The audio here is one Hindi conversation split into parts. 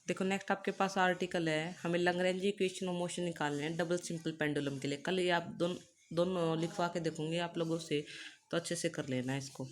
देखो नेक्स्ट आपके पास आर्टिकल है, हमें लैग्रेंज इक्वेशन ऑफ मोशन निकालने हैं डबल सिंपल पेंडुलम के लिए। कल ये आप दोनों लिखवा के देखूंगी आप लोगों से, तो अच्छे से कर लेना इसको।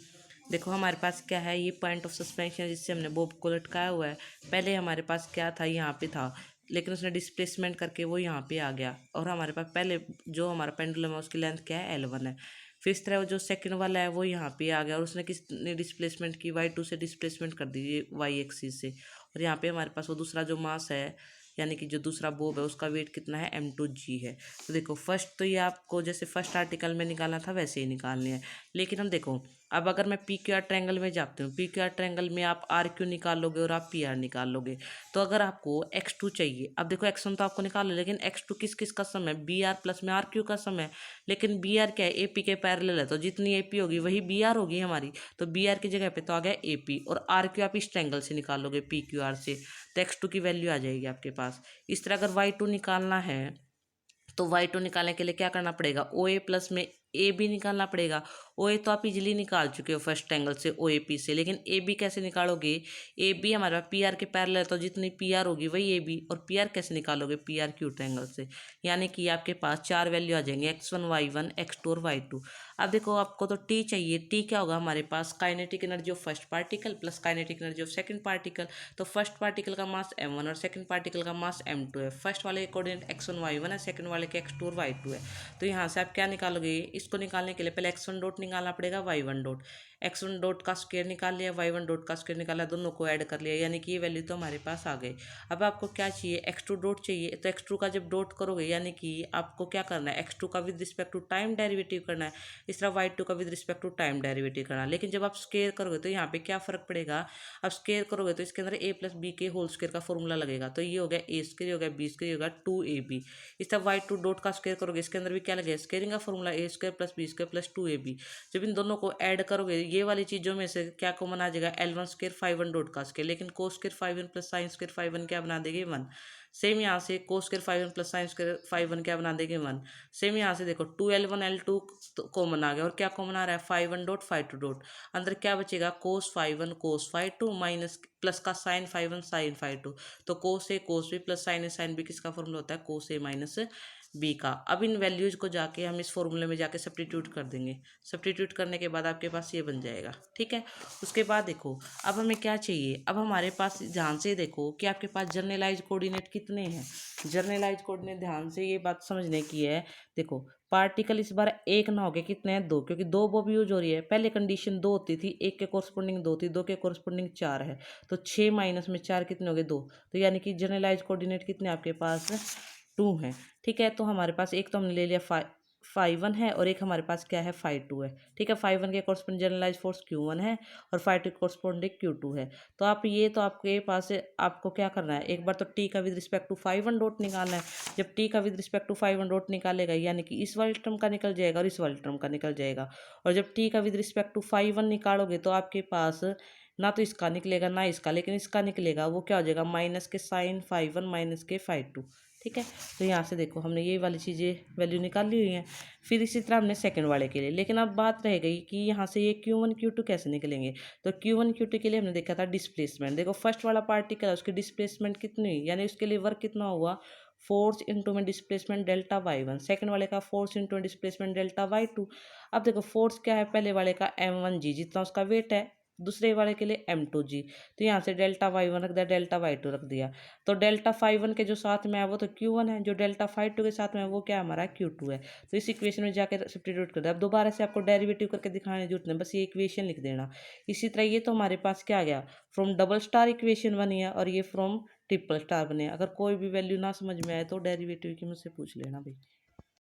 देखो हमारे पास क्या है, ये पॉइंट ऑफ सस्पेंशन जिससे हमने बॉब को लटकाया हुआ है। पहले हमारे पास क्या था, यहाँ पे था, लेकिन उसने डिस्प्लेसमेंट करके वो यहाँ पे आ गया। और हमारे पास पहले जो हमारा पेंडुलम है उसकी लेंथ क्या है, L1 है। फिर इस तरह जो सेकंड वाला है वो यहाँ पे आ गया, और उसने किसने डिस्प्लेसमेंट की, Y2 से डिस्प्लेसमेंट कर दी Y एक्सिस से। और यहाँ पे हमारे पास वो दूसरा जो मास है, यानी कि जो दूसरा बोब है, उसका वेट कितना है, m2g है। तो देखो फर्स्ट तो ये आपको जैसे फर्स्ट आर्टिकल में निकालना था वैसे ही निकालनी है। लेकिन हम देखो, अब अगर मैं पी क्यू आर ट्रायंगल में जाती हूँ, पी क्यू आर ट्रायंगल में आप आर क्यू निकाल लोगे और आप पी आर निकाल लोगे। तो अगर आपको x2 चाहिए, अब देखो x1 तो आपको निकाल लो, लेकिन x2 किस किस का सम है, बी आर प्लस में आर क्यू का सम है। लेकिन बी आर क्या है, ए पी के पैरेलल है, तो जितनी ए पी होगी वही बी आर होगी हमारी। तो बी आर की जगह पे तो आ गया ए पी, और आर क्यू आप इस ट्रायंगल से निकाल लोगे पी क्यू आर से, तो x2 की वैल्यू आ जाएगी आपके पास। इस तरह अगर y2 निकालना है, तो y2 निकालने के लिए क्या करना पड़ेगा, ओ ए प्लस में ए बी निकालना पड़ेगा। ओ ए तो आप इजीली निकाल चुके हो फर्स्ट एंगल से ओ ए पी से, लेकिन ए बी कैसे निकालोगे, ए बी हमारे पास पी आर के पैरेलल है, तो जितनी पी आर होगी वही ए बी। और पी आर कैसे निकालोगे, पी आर क्यू ट्रायंगल से। यानी कि आपके पास चार वैल्यू आ जाएंगे, x1 y1 x2 और y2। अब देखो आपको तो टी चाहिए, टी क्या होगा हमारे पास, kinetic energy of first particle plus kinetic energy of second particle. तो फर्स्ट पार्टिकल का मास m1 और सेकंड पार्टिकल का मास m2 है। फर्स्ट वाले के कोऑर्डिनेट x1 y1 है, सेकंड वाले के x2 और y2 है। तो यहाँ से आप क्या निकालोगे, इसको निकालने के लिए पहले x1 डॉट निकालना पड़ेगा, y1 डॉट। x1 डॉट का स्क्वायर निकाल लिया, y1 डॉट का स्क्वायर निकाला, दोनों को ऐड कर लिया, यानी कि ये वैल्यू तो हमारे पास आ गई। अब आपको क्या चाहिए, x2 डॉट चाहिए। तो x2 का जब डॉट करोगे, यानी कि आपको क्या करना है, x2 का with respect to time derivative करना है, इस तरह y2 का with respect to time derivative करना है। लेकिन जब आप स्क्वायर करोगे तो यहाँ पे क्या फर्क पड़ेगा, अब स्क्वायर करोगे तो इसके अंदर a प्लस बी के होल स्क्वायर का फॉर्मूला लगेगा। तो ये हो गया a स्क्वायर, हो गया b स्क्वायर, हो गया 2ab। इस तरह y2 डॉट का स्क्वायर करोगे, इसके अंदर भी क्या लगेगा, स्क्वायरिंग का formula a square plus B square plus 2ab। जब इन दोनों को ऐड करोगे, ये वाली चीज़ों में से क्या कॉमन आ जाएगा, L1 स्क्वायर 5 डॉट का स्क्वायर। लेकिन cos square 5 plus sine square 5 क्या बना देंगे, 1। सेम यहाँ से cos square 5 plus sine square 5 क्या बना देंगे, 1। सेम यहाँ से देखो 2L1 L2 कॉमन आ गया, और क्या कॉमन आ रहा है, 5 डॉट 5 डॉट। अंदर क्या बचेगा, कोस 5 कोस 5 माइनस प्लस का साइन 5 साइन 5। तो कोस ए कोस बी प्लस साइन ए साइन बी किसका फॉर्मूला होता है, कोस ए माइनस बी का। अब इन वैल्यूज को जाके हम इस फॉर्मूले में जाके सब्स्टिट्यूट कर देंगे। सब्स्टिट्यूट करने के बाद आपके पास ये बन जाएगा, ठीक है। उसके बाद देखो अब हमें क्या चाहिए, अब हमारे पास ध्यान से देखो कि आपके पास जर्नलाइज कोऑर्डिनेट कितने हैं। जर्नलाइज कोऑर्डिनेट ध्यान से ये बात समझने की है। देखो पार्टिकल इस बार एक ना हो गए, कितने हैं, दो, क्योंकि दो बॉब यूज हो रही है। पहले कंडीशन दो होती थी, एक के कोरस्पोंडिंग दो थी, दो के कोरस्पोंडिंग चार है। तो 6 माइनस में 4 कितने हो गए, 2। तो यानी कि जर्नलाइज कोऑर्डिनेट कितने आपके पास, 2 है, ठीक है। तो हमारे पास एक तो हमने ले लिया 5 है, और एक हमारे पास क्या है, 5 है, ठीक है। 5 के कोरस्पोंडिंग जनरलाइज फोर्स Q1 है, और 5 के कोरस्पोंडिंग Q2 है। तो आप ये तो आपके पास आपको क्या करना है, एक बार तो टी का विद रिस्पेक्ट टू 5 डॉट निकालना है। जब टी का विद रिस्पेक्ट टू 5 डॉट निकालेगा, यानी कि इस वाले टर्म का निकल जाएगा और इस वाले टर्म का निकल जाएगा। और जब टी का विद रिस्पेक्ट टू 5 निकालोगे, तो आपके पास ना तो इसका निकलेगा ना इसका, लेकिन इसका निकलेगा, वो क्या हो जाएगा, माइनस के साइन 5 माइनस के 5, ठीक है। तो यहाँ से देखो हमने ये वाली चीज़ें वैल्यू निकाल ली हुई हैं। फिर इसी तरह हमने सेकंड वाले के लिए, लेकिन अब बात रह गई कि यहाँ से ये Q1 Q2 कैसे निकलेंगे। तो Q1 Q2 के लिए हमने देखा था डिस्प्लेसमेंट। देखो फर्स्ट वाला पार्टिकल है, उसकी डिस्प्लेसमेंट कितनी हुई, यानी उसके लिए वर्क कितना हुआ, फोर्स इंटू में डिस्प्लेसमेंट डेल्टा y1। सेकंड वाले का force into displacement delta y2। अब देखो फोर्स क्या है, पहले वाले का m1g जितना उसका वेट है, दूसरे वाले के लिए m2g। तो यहाँ से डेल्टा y1 रख दिया, डेल्टा y2 रख दिया। तो डेल्टा 5 के जो साथ में है वो तो Q1 है, जो डेल्टा 5 के साथ में है वो क्या हमारा Q2 है। तो इस इक्वेशन में जाकर सब्स्टिट्यूट कर दिया। अब दोबारा से आपको डेरिवेटिव करके दिखाने की जरूरत नहीं, बस ये इक्वेशन लिख देना। इसी तरह ये तो हमारे पास क्या आ गया, फ्रॉम डबल स्टार इक्वेशन बनी है, और ये फ्रॉम ट्रिपल स्टार बने। अगर कोई भी वैल्यू ना समझ में आए तो डेरिवेटिव की मुझसे पूछ लेना भाई।